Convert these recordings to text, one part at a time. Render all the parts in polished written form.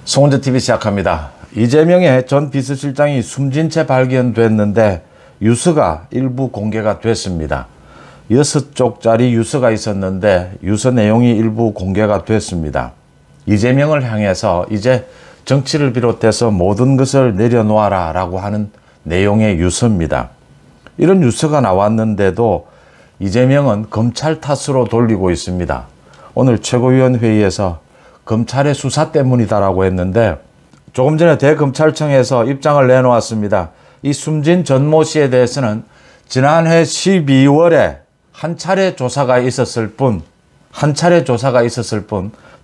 송은재TV 시작합니다. 이재명의 전 비서실장이 숨진 채 발견됐는데 유서가 일부 공개가 됐습니다. 6쪽짜리 유서가 있었는데 유서 내용이 일부 공개가 됐습니다. 이재명을 향해서 이제 정치를 비롯해서 모든 것을 내려놓아라 라고 하는 내용의 유서입니다. 이런 유서가 나왔는데도 이재명은 검찰 탓으로 돌리고 있습니다. 오늘 최고위원회의에서 검찰의 수사 때문이다라고 했는데 조금 전에 대검찰청에서 입장을 내놓았습니다. 이 숨진 전모 씨에 대해서는 지난해 12월에 한 차례 조사가 있었을 뿐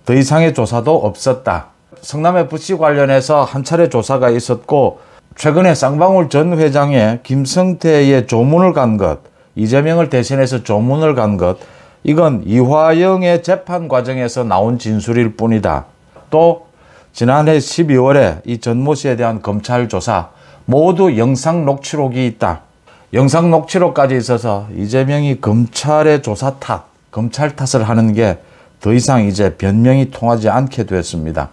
더 이상의 조사도 없었다. 성남FC 관련해서 한 차례 조사가 있었고 최근에 쌍방울 전 회장의 김성태의 조문을 간 것, 이재명을 대신해서 조문을 간 것, 이건 이화영의 재판 과정에서 나온 진술일 뿐이다. 또 지난해 12월에 이 전모 씨에 대한 검찰 조사 모두 영상 녹취록이 있다. 영상 녹취록까지 있어서 이재명이 검찰의 조사 탓, 검찰 탓을 하는 게 더 이상 이제 변명이 통하지 않게 됐습니다.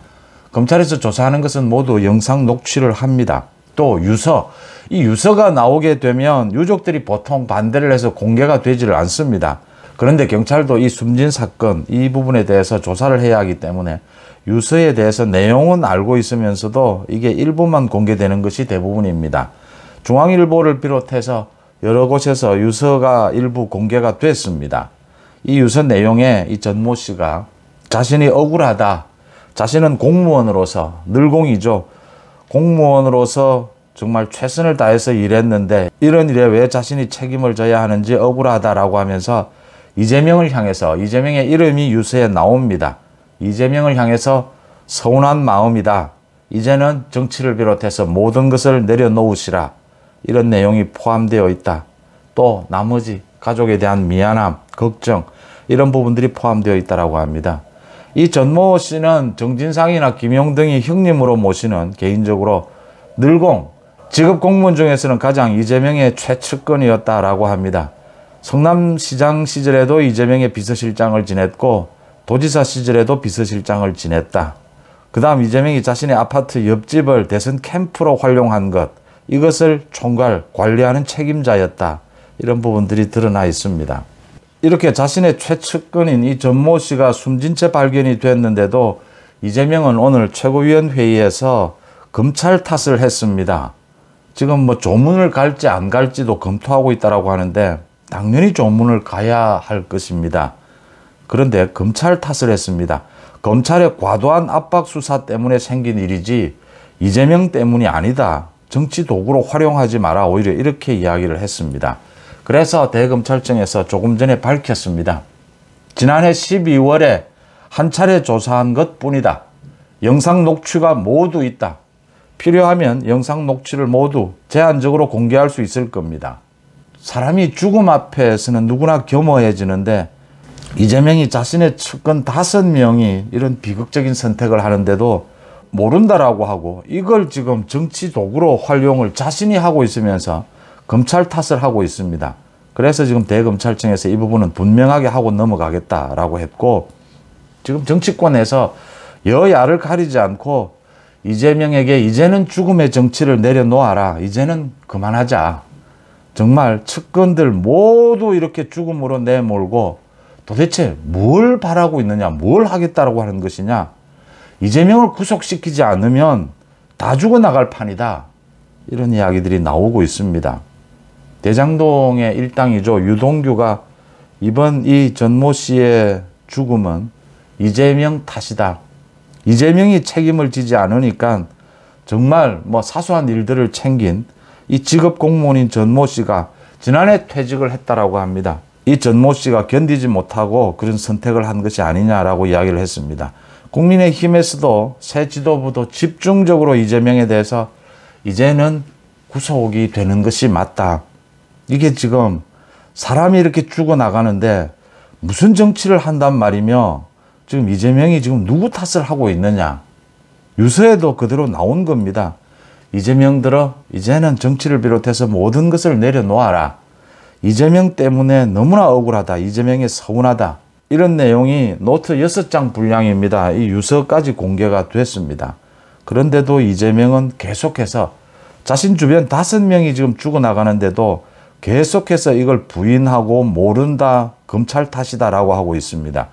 검찰에서 조사하는 것은 모두 영상 녹취를 합니다. 또 유서, 이 유서가 나오게 되면 유족들이 보통 반대를 해서 공개가 되지를 않습니다. 그런데 경찰도 이 숨진 사건 이 부분에 대해서 조사를 해야 하기 때문에 유서에 대해서 내용은 알고 있으면서도 이게 일부만 공개되는 것이 대부분입니다. 중앙일보를 비롯해서 여러 곳에서 유서가 일부 공개가 됐습니다. 이 유서 내용에 이 전모 씨가 자신이 억울하다. 자신은 공무원으로서 늘공이죠. 공무원으로서 정말 최선을 다해서 일했는데 이런 일에 왜 자신이 책임을 져야 하는지 억울하다라고 하면서 이재명을 향해서 이재명의 이름이 유서에 나옵니다. 이재명을 향해서 서운한 마음이다. 이제는 정치를 비롯해서 모든 것을 내려놓으시라. 이런 내용이 포함되어 있다. 또 나머지 가족에 대한 미안함, 걱정 이런 부분들이 포함되어 있다고 합니다. 이 전모 씨는 정진상이나 김용등이 형님으로 모시는 개인적으로 늘공, 직업 공무원 중에서는 가장 이재명의 최측근이었다라고 합니다. 성남시장 시절에도 이재명의 비서실장을 지냈고 도지사 시절에도 비서실장을 지냈다. 그 다음 이재명이 자신의 아파트 옆집을 대선 캠프로 활용한 것, 이것을 총괄, 관리하는 책임자였다. 이런 부분들이 드러나 있습니다. 이렇게 자신의 최측근인 이 전모 씨가 숨진 채 발견이 됐는데도 이재명은 오늘 최고위원회의에서 검찰 탓을 했습니다. 지금 뭐 조문을 갈지 안 갈지도 검토하고 있다고 하는데 당연히 조문을 가야 할 것입니다. 그런데 검찰 탓을 했습니다. 검찰의 과도한 압박 수사 때문에 생긴 일이지 이재명 때문이 아니다. 정치 도구로 활용하지 마라. 오히려 이렇게 이야기를 했습니다. 그래서 대검찰청에서 조금 전에 밝혔습니다. 지난해 12월에 한 차례 조사한 것 뿐이다. 영상 녹취가 모두 있다. 필요하면 영상 녹취를 모두 제한적으로 공개할 수 있을 겁니다. 사람이 죽음 앞에서는 누구나 겸허해지는데 이재명이 자신의 측근 5명이 이런 비극적인 선택을 하는데도 모른다라고 하고 이걸 지금 정치 도구로 활용을 자신이 하고 있으면서 검찰 탓을 하고 있습니다. 그래서 지금 대검찰청에서 이 부분은 분명하게 하고 넘어가겠다라고 했고 지금 정치권에서 여야를 가리지 않고 이재명에게 이제는 죽음의 정치를 내려놓아라. 이제는 그만하자. 정말 측근들 모두 이렇게 죽음으로 내몰고 도대체 뭘 바라고 있느냐, 뭘 하겠다라고 하는 것이냐. 이재명을 구속시키지 않으면 다 죽어나갈 판이다. 이런 이야기들이 나오고 있습니다. 대장동의 일당이죠. 유동규가 이번 이 전모 씨의 죽음은 이재명 탓이다. 이재명이 책임을 지지 않으니까 정말 뭐 사소한 일들을 챙긴 이 직업 공무원인 전모 씨가 지난해 퇴직을 했다라고 합니다. 이 전모 씨가 견디지 못하고 그런 선택을 한 것이 아니냐라고 이야기를 했습니다. 국민의힘에서도 새 지도부도 집중적으로 이재명에 대해서 이제는 구속이 되는 것이 맞다. 이게 지금 사람이 이렇게 죽어나가는데 무슨 정치를 한단 말이며 지금 이재명이 지금 누구 탓을 하고 있느냐. 유서에도 그대로 나온 겁니다. 이재명들어 이제는 정치를 비롯해서 모든 것을 내려놓아라. 이재명 때문에 너무나 억울하다. 이재명이 서운하다. 이런 내용이 노트 6장 분량입니다. 이 유서까지 공개가 됐습니다. 그런데도 이재명은 계속해서 자신 주변 5명이 지금 죽어나가는데도 계속해서 이걸 부인하고 모른다, 검찰 탓이다라고 하고 있습니다.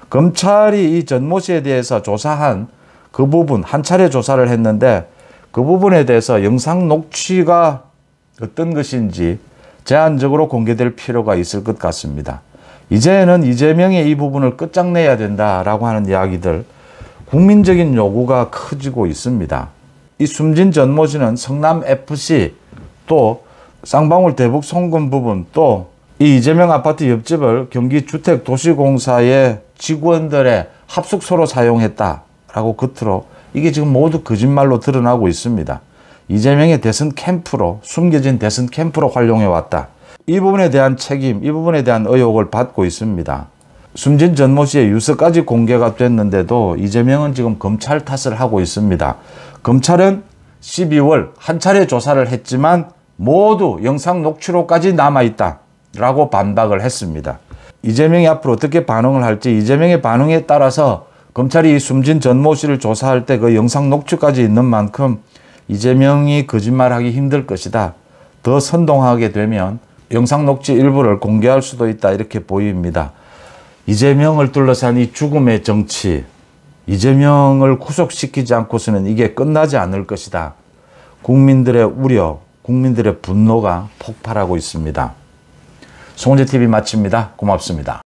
검찰이 이 전모 씨에 대해서 조사한 그 부분, 한 차례 조사를 했는데 그 부분에 대해서 영상 녹취가 어떤 것인지 제한적으로 공개될 필요가 있을 것 같습니다. 이제는 이재명의 이 부분을 끝장내야 된다라고 하는 이야기들, 국민적인 요구가 커지고 있습니다. 이 숨진 전모 씨는 성남FC 또 쌍방울 대북 송금 부분 또 이 이재명 아파트 옆집을 경기주택도시공사의 직원들의 합숙소로 사용했다라고 겉으로 이게 지금 모두 거짓말로 드러나고 있습니다. 이재명의 대선 캠프로 숨겨진 대선 캠프로 활용해 왔다. 이 부분에 대한 책임, 이 부분에 대한 의혹을 받고 있습니다. 숨진 전모 씨의 유서까지 공개가 됐는데도 이재명은 지금 검찰 탓을 하고 있습니다. 검찰은 12월 한 차례 조사를 했지만 모두 영상 녹취록까지 남아있다 라고 반박을 했습니다. 이재명이 앞으로 어떻게 반응을 할지, 이재명의 반응에 따라서 검찰이 이 숨진 전모 씨를 조사할 때 그 영상 녹취까지 있는 만큼 이재명이 거짓말하기 힘들 것이다. 더 선동하게 되면 영상 녹취 일부를 공개할 수도 있다, 이렇게 보입니다. 이재명을 둘러싼 이 죽음의 정치, 이재명을 구속시키지 않고서는 이게 끝나지 않을 것이다. 국민들의 우려, 국민들의 분노가 폭발하고 있습니다. 송은재TV 마칩니다. 고맙습니다.